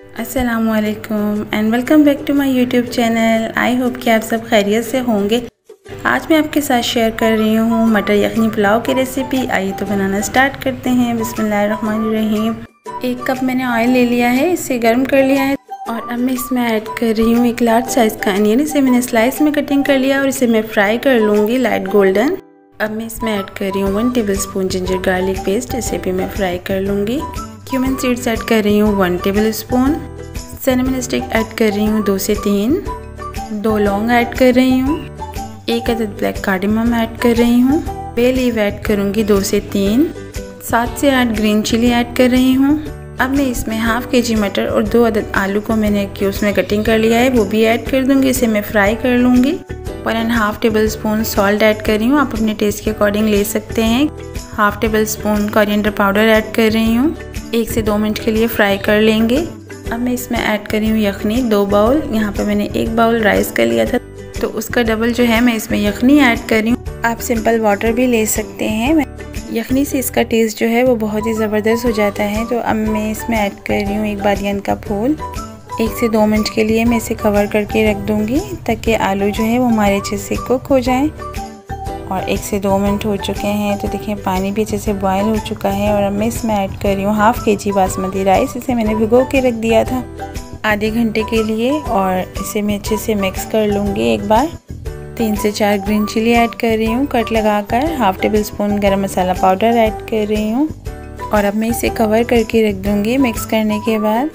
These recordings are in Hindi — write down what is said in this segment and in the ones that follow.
अस्सलामुअलैकुम and welcome back to my YouTube channel. I hope कि आप सब खैरियत से होंगे। आज मैं आपके साथ शेयर कर रही हूँ मटर यखनी पुलाव की रेसिपी। आइए तो बनाना स्टार्ट करते हैं। बिस्मिल्लाहिर्रहमानिर्रहीम। 1 कप मैंने ऑयल ले लिया है, इसे गर्म कर लिया है और अब मैं इसमें ऐड कर रही हूँ 1 लार्ज साइज़ का अनियन। इसे मैंने स्लाइस में कटिंग कर लिया और इसे मैं फ्राई कर लूँगी लाइट गोल्डन। अब मैं इसमें ऐड कर रही हूँ 1 टेबलस्पून जिंजर गार्लिक पेस्ट, इसे भी मैं फ्राई कर लूँगी। क्यूमिन सीड्स ऐड कर रही हूँ 1 टेबलस्पून। सिनेमन स्टिक ऐड कर रही हूँ 2 से 3। 2 लौंग ऐड कर रही हूँ। 1 अदद ब्लैक कार्डेमम ऐड कर रही हूँ। बे लीफ ऐड करूँगी 2 से 3। 7 से 8 ग्रीन चिली ऐड कर रही हूँ। अब मैं इसमें हाफ केजी मटर और 2 अदद आलू को मैंने क्यूब्स में कटिंग कर लिया है, वो भी ऐड कर दूँगी। इसे मैं फ्राई कर लूँगी। 1.5 टेबलस्पून सॉल्ट ऐड कर रही हूँ, आप अपने टेस्ट के अकॉर्डिंग ले सकते हैं। Half tablespoon coriander powder add कर रही हूँ। 1 से 2 मिनट के लिए फ्राई कर लेंगे। अब मैं इसमें ऐड कर रही हूँ यखनी 2 बाउल। यहाँ पर मैंने 1 बाउल राइस का लिया था तो उसका डबल जो है मैं इसमें यखनी ऐड कर रही हूँ। आप सिंपल वाटर भी ले सकते हैं। यखनी से इसका टेस्ट जो है वो बहुत ही ज़बरदस्त हो जाता है। तो अब मैं इसमें ऐड कर रही हूँ 1 बादियान का फूल। 1 से 2 मिनट के लिए मैं इसे कवर करके रख दूँगी ताकि आलू जो है वो हमारे अच्छे से कुक हो जाए। और 1 से 2 मिनट हो चुके हैं तो देखिए पानी भी अच्छे से बॉयल हो चुका है। और अब मैं इसमें ऐड कर रही हूँ हाफ केजी बासमती राइस। इसे मैंने भिगो के रख दिया था आधे घंटे के लिए और इसे मैं अच्छे से मिक्स कर लूँगी एक बार। 3 से 4 ग्रीन चिली ऐड कर रही हूँ कट लगाकर। हाफ टेबल स्पून गरम मसाला पाउडर ऐड कर रही हूँ और अब मैं इसे कवर करके रख दूँगी मिक्स करने के बाद,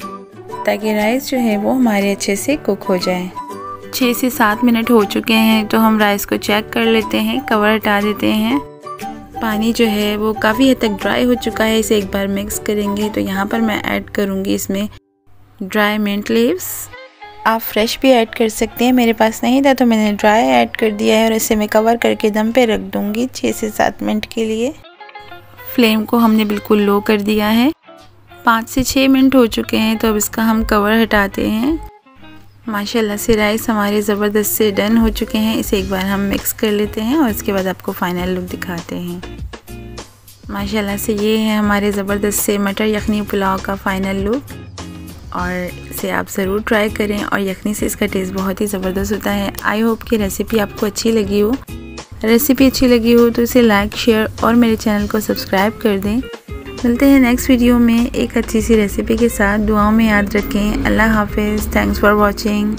ताकि राइस जो है वो हमारे अच्छे से कुक हो जाए। 6 से 7 मिनट हो चुके हैं तो हम राइस को चेक कर लेते हैं। कवर हटा देते हैं। पानी जो है वो काफ़ी हद तक ड्राई हो चुका है। इसे एक बार मिक्स करेंगे तो यहाँ पर मैं ऐड करूँगी इसमें ड्राई मिंट लीव्स। आप फ्रेश भी ऐड कर सकते हैं, मेरे पास नहीं था तो मैंने ड्राई ऐड कर दिया है और इसे मैं कवर करके दम पे रख दूँगी 6 से 7 मिनट के लिए। फ्लेम को हमने बिल्कुल लो कर दिया है। 5 से 6 मिनट हो चुके हैं तो अब इसका हम कवर हटाते हैं। माशाल्लाह से राइस हमारे ज़बरदस्त से डन हो चुके हैं। इसे एक बार हम मिक्स कर लेते हैं और इसके बाद आपको फाइनल लुक दिखाते हैं। माशाल्लाह से ये है हमारे ज़बरदस्त से मटर यखनी पुलाव का फाइनल लुक। और इसे आप ज़रूर ट्राई करें और यखनी से इसका टेस्ट बहुत ही ज़बरदस्त होता है। आई होप कि रेसिपी आपको अच्छी लगी हो। रेसिपी अच्छी लगी हो तो इसे लाइक शेयर और मेरे चैनल को सब्सक्राइब कर दें। मिलते हैं नेक्स्ट वीडियो में एक अच्छी सी रेसिपी के साथ। दुआओं में याद रखें। अल्लाह हाफिज़। Thanks for watching.